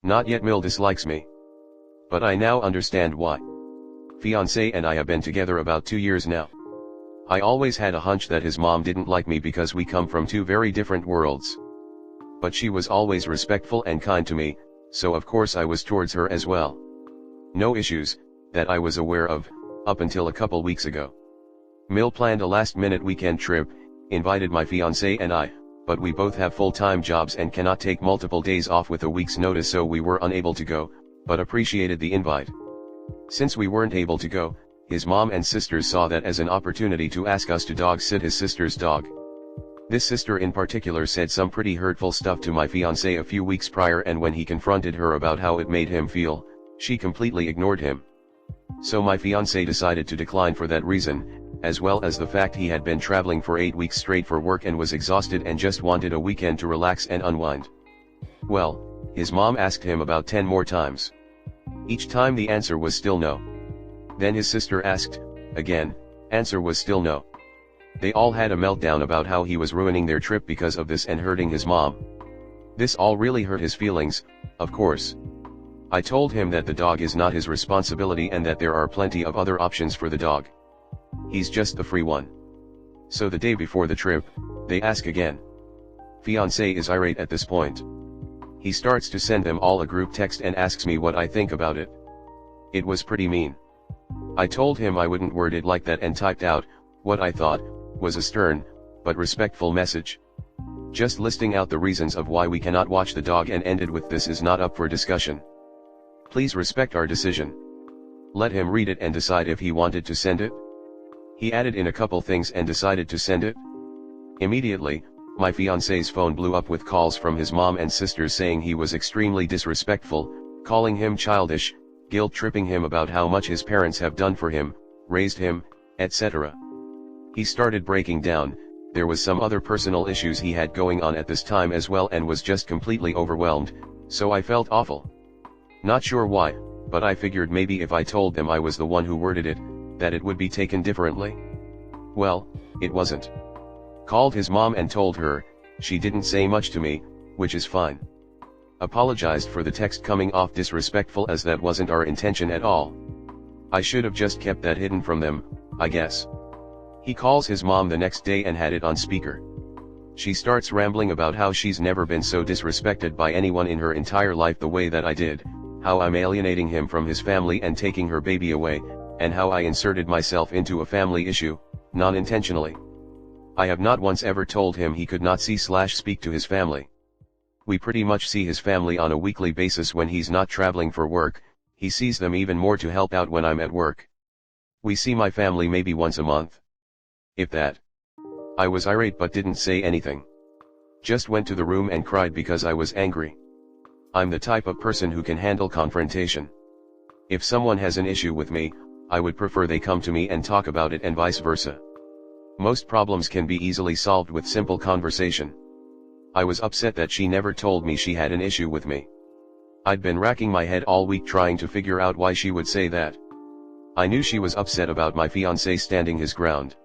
Not yet Mill dislikes me. But I now understand why. Fiancé and I have been together about 2 years now. I always had a hunch that his mom didn't like me because we come from two very different worlds. But she was always respectful and kind to me, so of course I was towards her as well. No issues, that I was aware of, up until a couple weeks ago. Mill planned a last-minute weekend trip, invited my fiancé and I, but we both have full-time jobs and cannot take multiple days off with a week's notice, so we were unable to go, but appreciated the invite. Since we weren't able to go, his mom and sisters saw that as an opportunity to ask us to dog sit his sister's dog. This sister in particular said some pretty hurtful stuff to my fiancé a few weeks prior, and when he confronted her about how it made him feel, she completely ignored him. So my fiancé decided to decline for that reason, as well as the fact he had been traveling for 8 weeks straight for work and was exhausted and just wanted a weekend to relax and unwind. Well, his mom asked him about 10 more times. Each time the answer was still no. Then his sister asked, again, answer was still no. They all had a meltdown about how he was ruining their trip because of this and hurting his mom. This all really hurt his feelings, of course. I told him that the dog is not his responsibility and that there are plenty of other options for the dog. He's just the free one. So the day before the trip, they ask again. Fiancé is irate at this point. He starts to send them all a group text and asks me what I think about it. It was pretty mean. I told him I wouldn't word it like that and typed out what I thought was a stern, but respectful message. Just listing out the reasons of why we cannot watch the dog, and ended with, "This is not up for discussion. Please respect our decision." Let him read it and decide if he wanted to send it. He added in a couple things and decided to send it. Immediately, my fiancé's phone blew up with calls from his mom and sisters saying he was extremely disrespectful, calling him childish, guilt-tripping him about how much his parents have done for him, raised him, etc. He started breaking down. There was some other personal issues he had going on at this time as well, and was just completely overwhelmed, so I felt awful. Not sure why, but I figured maybe if I told them I was the one who worded it, that it would be taken differently. Well, it wasn't. Called his mom and told her. She didn't say much to me, which is fine. Apologized for the text coming off disrespectful, as that wasn't our intention at all. I should have just kept that hidden from them, I guess. He calls his mom the next day and had it on speaker. She starts rambling about how she's never been so disrespected by anyone in her entire life the way that I did, how I'm alienating him from his family and taking her baby away, and how I inserted myself into a family issue, non-intentionally. I have not once ever told him he could not see/speak to his family. We pretty much see his family on a weekly basis when he's not traveling for work. He sees them even more to help out when I'm at work. We see my family maybe once a month. If that. I was irate but didn't say anything. Just went to the room and cried because I was angry. I'm the type of person who can handle confrontation. If someone has an issue with me, I would prefer they come to me and talk about it, and vice versa. Most problems can be easily solved with simple conversation. I was upset that she never told me she had an issue with me. I'd been racking my head all week trying to figure out why she would say that. I knew she was upset about my fiancé standing his ground.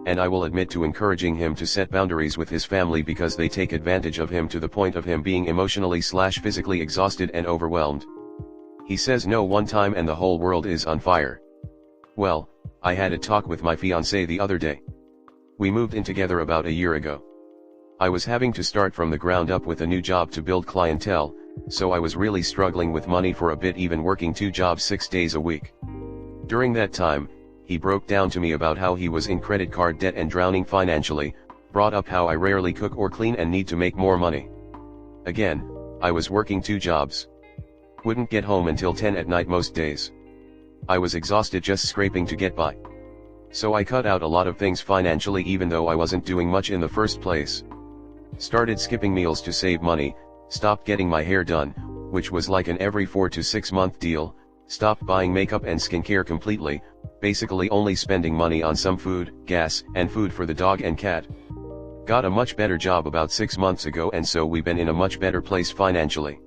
And I will admit to encouraging him to set boundaries with his family because they take advantage of him to the point of him being emotionally/physically exhausted and overwhelmed. He says no one time and the whole world is on fire. Well, I had a talk with my fiancé the other day. We moved in together about a year ago. I was having to start from the ground up with a new job to build clientele, so I was really struggling with money for a bit, even working 2 jobs 6 days a week. During that time, he broke down to me about how he was in credit card debt and drowning financially, brought up how I rarely cook or clean and need to make more money. Again, I was working 2 jobs. Wouldn't get home until 10 at night most days. I was exhausted just scraping to get by. So I cut out a lot of things financially, even though I wasn't doing much in the first place. Started skipping meals to save money, stopped getting my hair done, which was like an every 4 to 6 month deal, stopped buying makeup and skincare completely, basically only spending money on some food, gas, and food for the dog and cat. Got a much better job about 6 months ago, and so we've been in a much better place financially.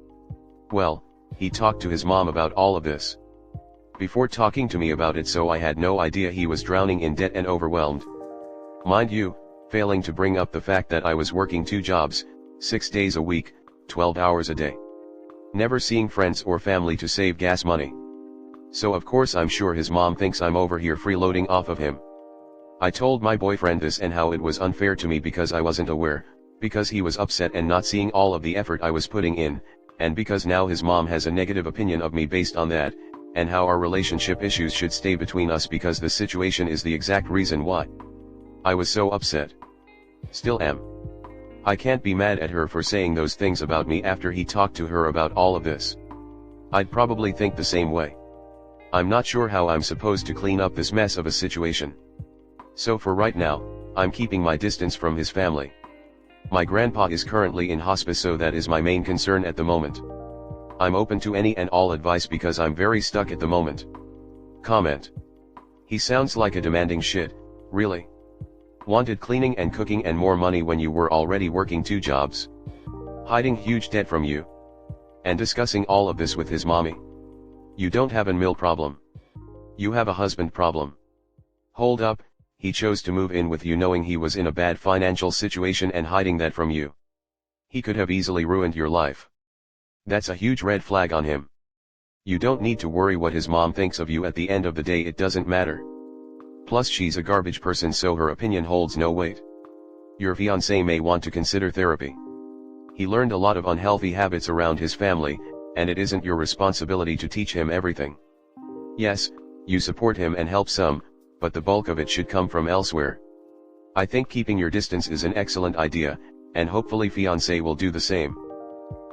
Well, he talked to his mom about all of this. Before talking to me about it, so I had no idea he was drowning in debt and overwhelmed. Mind you, failing to bring up the fact that I was working 2 jobs, 6 days a week, 12 hours a day. Never seeing friends or family to save gas money. So of course I'm sure his mom thinks I'm over here freeloading off of him. I told my boyfriend this and how it was unfair to me because I wasn't aware, because he was upset and not seeing all of the effort I was putting in, and because now his mom has a negative opinion of me based on that, and how our relationship issues should stay between us because the situation is the exact reason why. I was so upset. Still am. I can't be mad at her for saying those things about me after he talked to her about all of this. I'd probably think the same way. I'm not sure how I'm supposed to clean up this mess of a situation. So for right now, I'm keeping my distance from his family. My grandpa is currently in hospice, so that is my main concern at the moment. I'm open to any and all advice because I'm very stuck at the moment. Comment. He sounds like a demanding shit, really. Wanted cleaning and cooking and more money when you were already working 2 jobs. Hiding huge debt from you. And discussing all of this with his mommy. You don't have a mill problem. You have a husband problem. Hold up, he chose to move in with you knowing he was in a bad financial situation and hiding that from you. He could have easily ruined your life. That's a huge red flag on him. You don't need to worry what his mom thinks of you. At the end of the day it doesn't matter. Plus she's a garbage person, so her opinion holds no weight. Your fiancé may want to consider therapy. He learned a lot of unhealthy habits around his family, and it isn't your responsibility to teach him everything. Yes, you support him and help some, but the bulk of it should come from elsewhere. I think keeping your distance is an excellent idea, and hopefully fiancé will do the same.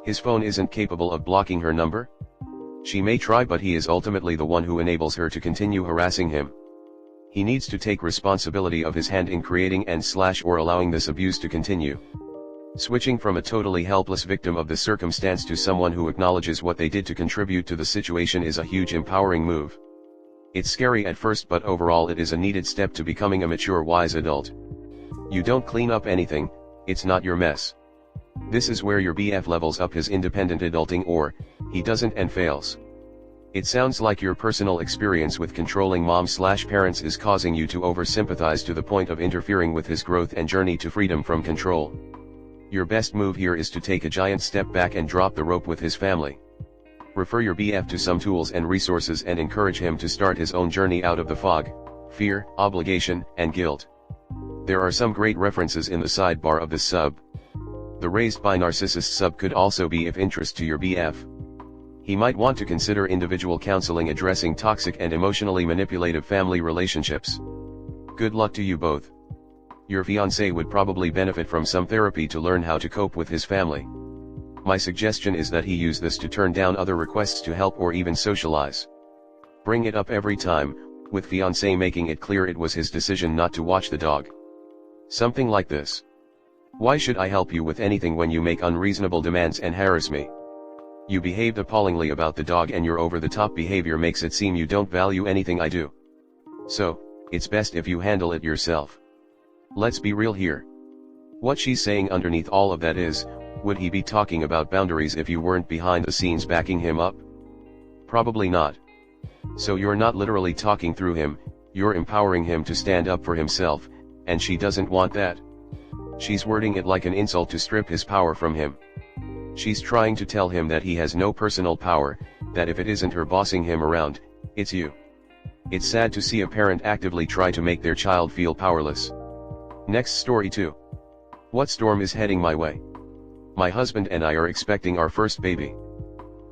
His phone isn't capable of blocking her number? She may try, but he is ultimately the one who enables her to continue harassing him. He needs to take responsibility of his hand in creating and/or allowing this abuse to continue. Switching from a totally helpless victim of the circumstance to someone who acknowledges what they did to contribute to the situation is a huge empowering move. It's scary at first, but overall it is a needed step to becoming a mature, wise adult. You don't clean up anything, it's not your mess. This is where your BF levels up his independent adulting, or he doesn't and fails. It sounds like your personal experience with controlling mom/parents is causing you to over-sympathize to the point of interfering with his growth and journey to freedom from control. Your best move here is to take a giant step back and drop the rope with his family. Refer your BF to some tools and resources and encourage him to start his own journey out of the fog, fear, obligation, and guilt. There are some great references in the sidebar of this sub. The Raised by Narcissists sub could also be of interest to your BF. He might want to consider individual counseling addressing toxic and emotionally manipulative family relationships. Good luck to you both. Your fiancé would probably benefit from some therapy to learn how to cope with his family. My suggestion is that he use this to turn down other requests to help or even socialize. Bring it up every time, with fiancé making it clear it was his decision not to watch the dog. Something like this. Why should I help you with anything when you make unreasonable demands and harass me? You behaved appallingly about the dog, and your over-the-top behavior makes it seem you don't value anything I do. So, it's best if you handle it yourself. Let's be real here. What she's saying underneath all of that is, would he be talking about boundaries if you weren't behind the scenes backing him up? Probably not. So you're not literally talking through him, you're empowering him to stand up for himself, and she doesn't want that. She's wording it like an insult to strip his power from him. She's trying to tell him that he has no personal power, that if it isn't her bossing him around, it's you. It's sad to see a parent actively try to make their child feel powerless. Next story 2. What storm is heading my way? My husband and I are expecting our first baby.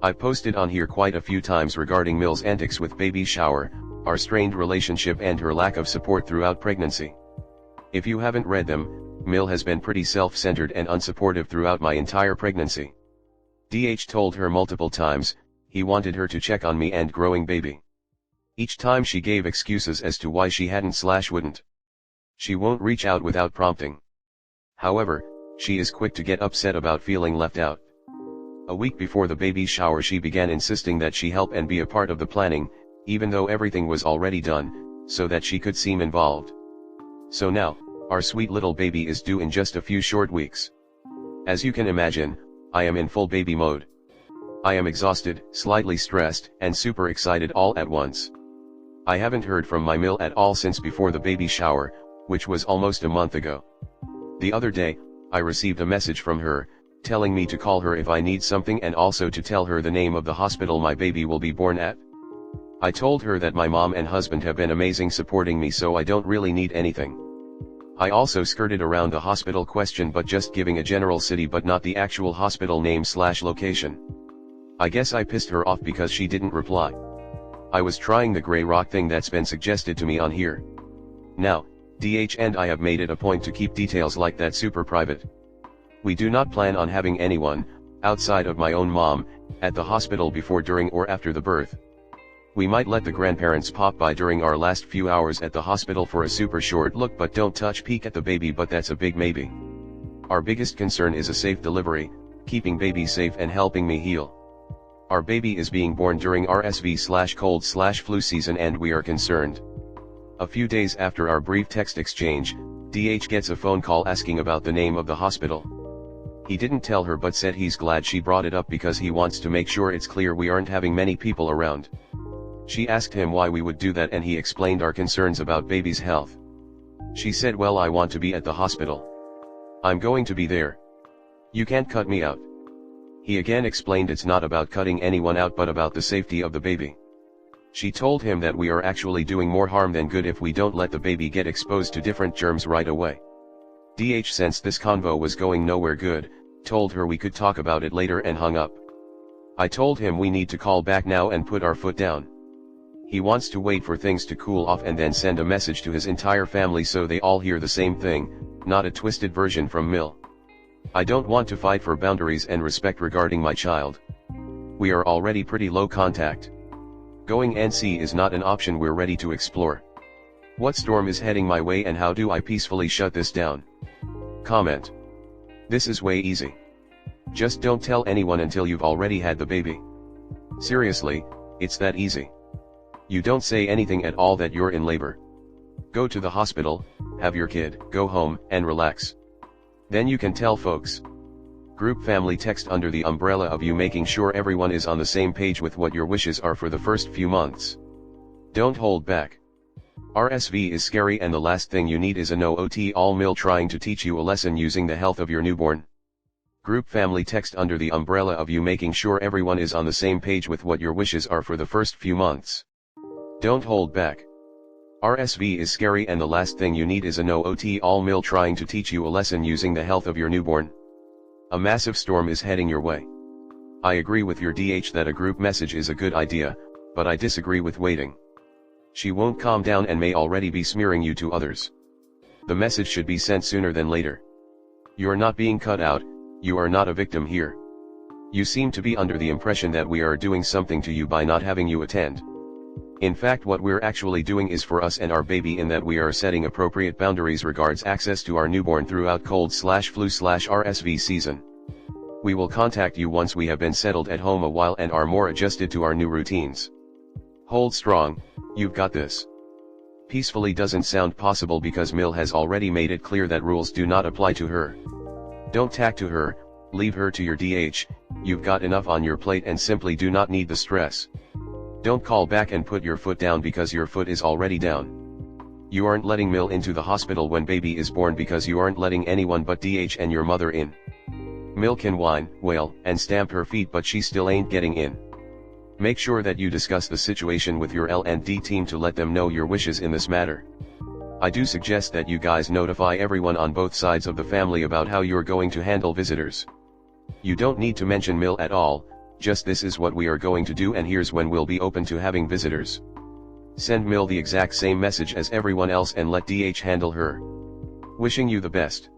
I posted on here quite a few times regarding Mill's antics with baby shower, our strained relationship, and her lack of support throughout pregnancy. If you haven't read them, Mill has been pretty self-centered and unsupportive throughout my entire pregnancy. DH told her multiple times, he wanted her to check on me and growing baby. Each time she gave excuses as to why she hadn't/wouldn't. She won't reach out without prompting. However, she is quick to get upset about feeling left out. A week before the baby shower she began insisting that she help and be a part of the planning, even though everything was already done, so that she could seem involved. So now, our sweet little baby is due in just a few short weeks. As you can imagine, I am in full baby mode. I am exhausted, slightly stressed, and super excited all at once. I haven't heard from my Mill at all since before the baby shower, which was almost a month ago. The other day, I received a message from her, telling me to call her if I need something and also to tell her the name of the hospital my baby will be born at. I told her that my mom and husband have been amazing supporting me, so I don't really need anything. I also skirted around the hospital question, but just giving a general city but not the actual hospital name/location. I guess I pissed her off because she didn't reply. I was trying the gray rock thing that's been suggested to me on here. Now, DH and I have made it a point to keep details like that super private. We do not plan on having anyone, outside of my own mom, at the hospital before, during, or after the birth. We might let the grandparents pop by during our last few hours at the hospital for a super short look, but don't touch peek at the baby, but that's a big maybe. Our biggest concern is a safe delivery, keeping baby safe and helping me heal. Our baby is being born during RSV/cold/flu season and we are concerned. A few days after our brief text exchange, DH gets a phone call asking about the name of the hospital. He didn't tell her but said he's glad she brought it up because he wants to make sure it's clear we aren't having many people around. She asked him why we would do that and he explained our concerns about baby's health. She said, well, I want to be at the hospital. I'm going to be there. You can't cut me out. He again explained it's not about cutting anyone out but about the safety of the baby. She told him that we are actually doing more harm than good if we don't let the baby get exposed to different germs right away. DH sensed this convo was going nowhere good, told her we could talk about it later and hung up. I told him we need to call back now and put our foot down. He wants to wait for things to cool off and then send a message to his entire family so they all hear the same thing, not a twisted version from Mill. I don't want to fight for boundaries and respect regarding my child. We are already pretty low contact. Going NC is not an option we're ready to explore. What storm is heading my way and how do I peacefully shut this down? Comment. This is way easy. Just don't tell anyone until you've already had the baby. Seriously, it's that easy. You don't say anything at all that you're in labor. Go to the hospital, have your kid, go home, and relax. Then you can tell folks. Group family text under the umbrella of you making sure everyone is on the same page with what your wishes are for the first few months. Don't hold back. RSV is scary and the last thing you need is a no-OT-all Mill trying to teach you a lesson using the health of your newborn. Group family text under the umbrella of you making sure everyone is on the same page with what your wishes are for the first few months. Don't hold back. RSV is scary and the last thing you need is a no-OT-all Mill trying to teach you a lesson using the health of your newborn. A massive storm is heading your way. I agree with your DH that a group message is a good idea, but I disagree with waiting. She won't calm down and may already be smearing you to others. The message should be sent sooner than later. You're not being cut out, you are not a victim here. You seem to be under the impression that we are doing something to you by not having you attend. In fact, what we're actually doing is for us and our baby, in that we are setting appropriate boundaries regards access to our newborn throughout cold/flu/RSV season. We will contact you once we have been settled at home a while and are more adjusted to our new routines. Hold strong, you've got this. Peacefully doesn't sound possible because Mill has already made it clear that rules do not apply to her. Don't tack to her, leave her to your DH, you've got enough on your plate and simply do not need the stress. Don't call back and put your foot down because your foot is already down. You aren't letting Mill into the hospital when baby is born because you aren't letting anyone but DH and your mother in. Mill can whine, wail, and stamp her feet but she still ain't getting in. Make sure that you discuss the situation with your L&D team to let them know your wishes in this matter. I do suggest that you guys notify everyone on both sides of the family about how you're going to handle visitors. You don't need to mention Mill at all, just this is what we are going to do and here's when we'll be open to having visitors. Send Mill the exact same message as everyone else and let DH handle her. Wishing you the best.